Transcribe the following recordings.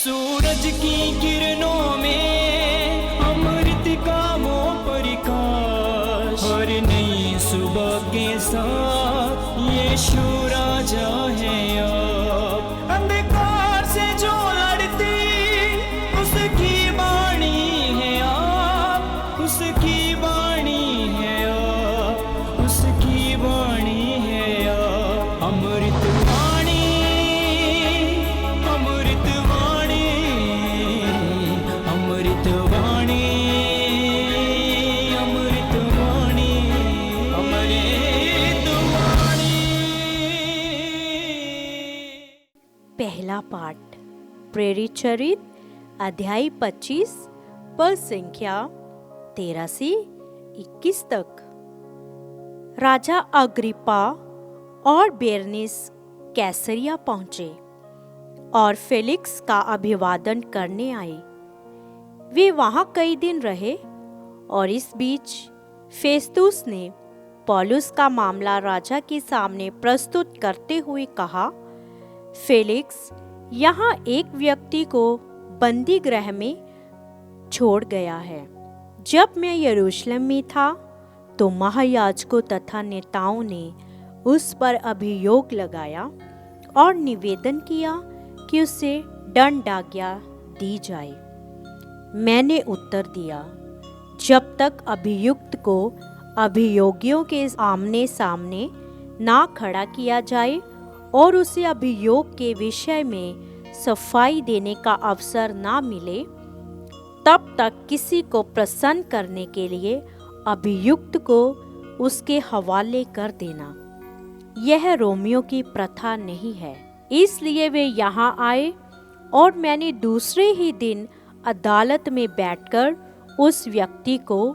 सूरज की किरणों में अमृत का वो प्रकाश, हर नई सुबह के साथ यीशु राजा है अब। अंधकार से जो लड़ती उसकी वाणी है आप, उसकी वाणी है आप, उसकी वाणी है आप। अमृत वाणी, अमृत वाणी, अमृत वाणी, अमृत वाणी, अमृत वाणी। पहला पाठ प्रेरित चरित अध्याय 25 पद संख्या 13 से 21 तक। राजा अग्रिप्पा और बेरनीस कैसरिया पहुंचे और फेलिक्स का अभिवादन करने आए। वे वहां कई दिन रहे और इस बीच फेस्तुस ने पौलुस का मामला राजा के सामने प्रस्तुत करते हुए कहा, फेलिक्स यहाँ एक व्यक्ति को बंदी गृह में छोड़ गया है। जब मैं यरूशलेम में था तो महायाजकों तथा नेताओं ने उस पर अभियोग लगाया और निवेदन किया कि उसे दंडाज्ञा दी जाए। मैंने उत्तर दिया, जब तक अभियुक्त को अभियोगियों के आमने सामने ना खड़ा किया जाए और उसे अभियोग के विषय में सफाई देने का अवसर ना मिले, तब तक किसी को प्रसन्न करने के लिए अभियुक्त को उसके हवाले कर देना यह रोमियों की प्रथा नहीं है। इसलिए वे यहाँ आए और मैंने दूसरे ही दिन अदालत में बैठकर उस व्यक्ति को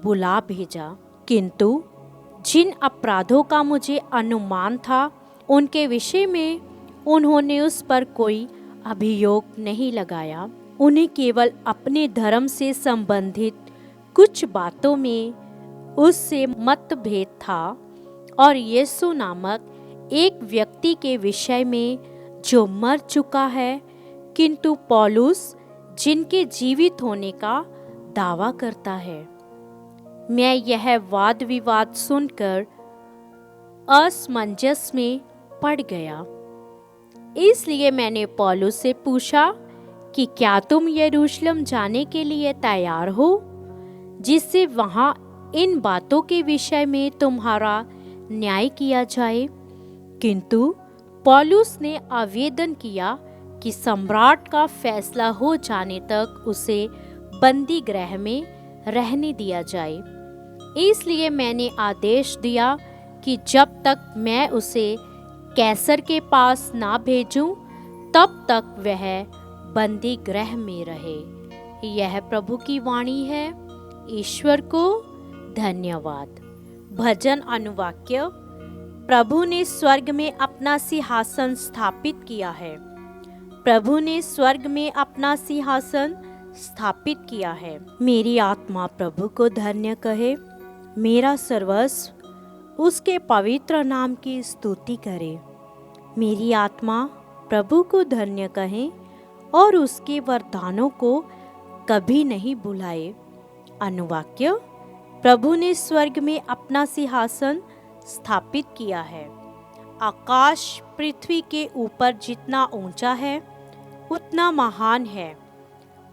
बुला भेजा। किंतु जिन अपराधों का मुझे अनुमान था उनके विषय में उन्होंने उस पर कोई अभियोग नहीं लगाया। उन्हें केवल अपने धर्म से संबंधित कुछ बातों में उससे मतभेद था और यीशु नामक एक व्यक्ति के विषय में जो मर चुका है, किंतु पौलुस जिनके जीवित होने का दावा करता है। मैं यह वाद विवाद सुनकर असमंजस में पड़ गया। इसलिए मैंने पौलुस से पूछा कि क्या तुम यरूशलेम जाने के लिए तैयार हो, जिससे वहां इन बातों के विषय में तुम्हारा न्याय किया जाए। किंतु पौलुस ने आवेदन किया कि सम्राट का फैसला हो जाने तक उसे बंदी गृह में रहने दिया जाए। इसलिए मैंने आदेश दिया कि जब तक मैं उसे कैसर के पास ना भेजूं, तब तक वह बंदी गृह में रहे। यह प्रभु की वाणी है। ईश्वर को धन्यवाद। भजन अनुवाक्य। प्रभु ने स्वर्ग में अपना सिंहासन स्थापित किया है। प्रभु ने स्वर्ग में अपना सिंहासन स्थापित किया है। मेरी आत्मा प्रभु को धन्य कहे। मेरा सर्वस्व उसके पवित्र नाम की स्तुति करे। मेरी आत्मा प्रभु को धन्य कहे और उसके वरदानों को कभी नहीं भुलाए। अनुवाक्य। प्रभु ने स्वर्ग में अपना सिंहासन स्थापित किया है। आकाश पृथ्वी के ऊपर जितना ऊंचा है उतना महान है।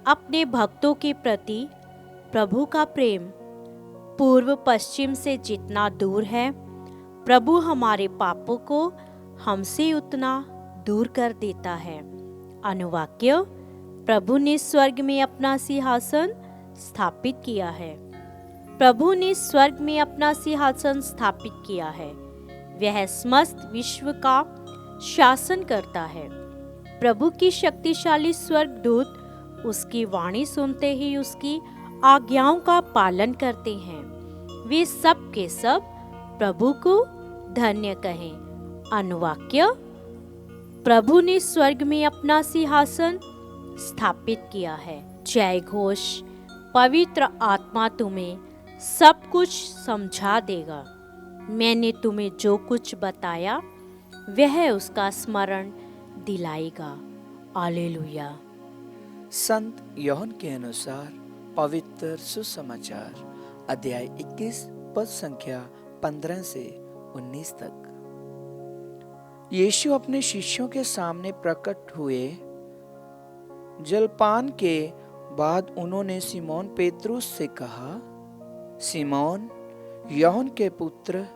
अपने भक्तों के प्रति प्रभु का प्रेम पूर्व पश्चिम से जितना दूर है, प्रभु हमारे पापों को हमसे उतना दूर कर देता है। अनुवाक्य। प्रभु ने स्वर्ग में अपना सिंहासन स्थापित किया है। प्रभु ने स्वर्ग में अपना सिंहासन स्थापित किया है। वह समस्त विश्व का शासन करता है। प्रभु की शक्तिशाली स्वर्गदूत उसकी वाणी सुनते ही उसकी आज्ञाओं का पालन करते हैं। वे सब के सब प्रभु को धन्य कहें। अनुवाक्य। प्रभु ने स्वर्ग में अपना सिंहासन स्थापित किया है। जय घोष। पवित्र आत्मा तुम्हें सब कुछ समझा देगा। मैंने तुम्हें जो कुछ बताया वह उसका स्मरण दिलाएगा। हालेलुया। संत यूहन्ना के अनुसार पवित्र सुसमाचार अध्याय 21 पद संख्या 15 से 19 तक। यीशु अपने शिष्यों के सामने प्रकट हुए। जलपान के बाद उन्होंने सिमोन पेतरुस से कहा, सिमोन यूहन्ना के पुत्र,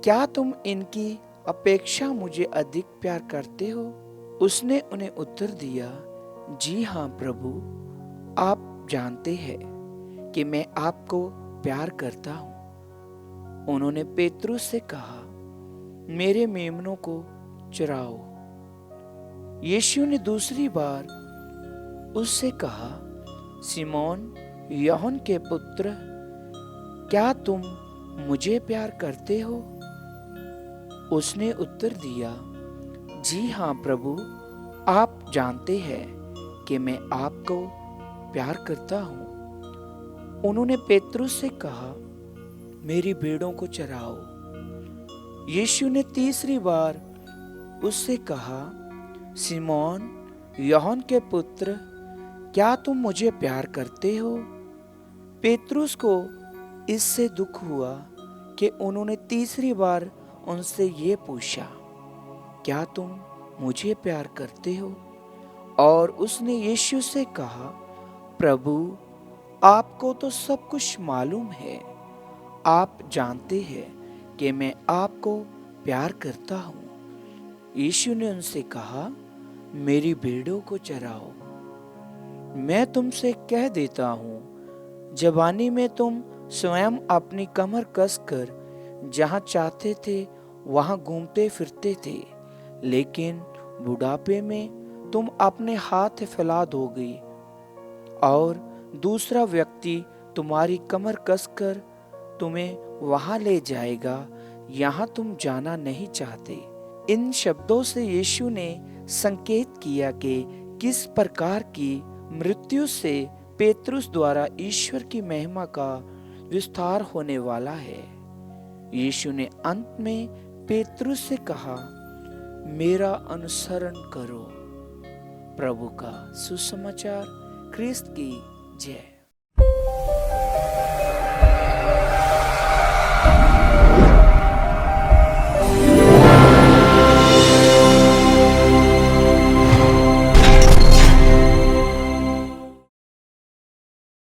क्या तुम इनकी अपेक्षा मुझे अधिक प्यार करते हो? उसने उन्हें उत्तर दिया, जी हाँ प्रभु, आप जानते हैं कि मैं आपको प्यार करता हूँ। उन्होंने पेतरुस से कहा, मेरे मेमनों को चराओ। यीशु ने दूसरी बार उससे कहा, सिमोन यूहन्ना के पुत्र, क्या तुम मुझे प्यार करते हो? उसने उत्तर दिया, जी हाँ प्रभु, आप जानते हैं कि मैं आपको प्यार करता हूँ। उन्होंने पेतरुस से कहा, मेरी भेड़ों को चराओ। यीशु ने तीसरी बार उससे कहा, सिमोन यूहन्ना के पुत्र, क्या तुम मुझे प्यार करते हो? पेतरुस को इससे दुख हुआ कि उन्होंने तीसरी बार उनसे ये पूछा, क्या तुम मुझे प्यार करते हो? और उसने यीशु से कहा, प्रभु, आपको तो सब कुछ मालूम है। आप जानते हैं कि मैं आपको प्यार करता हूँ। यीशु ने उनसे कहा, मेरी भेड़ों को चराओ। मैं तुमसे कह देता हूँ, जवानी में तुम स्वयं अपनी कमर कसकर जहाँ चाहते थे वहाँ घूमते फिरते थे, लेकिन बुढ़ापे में तुम अपने हाथ फैला दोगे और दूसरा व्यक्ति तुम्हारी कमर कसकर तुम्हें वहाँ ले जाएगा यहाँ तुम जाना नहीं चाहते। इन शब्दों से यीशु ने संकेत किया कि किस प्रकार की मृत्यु से पेतरुस द्वारा ईश्वर की महिमा का विस्तार होने वाला है। यीशु ने अंत में पेतरुस से कहा, मेरा अनुसरण करो। प्रभु का सुसमाचार। ख्रिस्त की जय।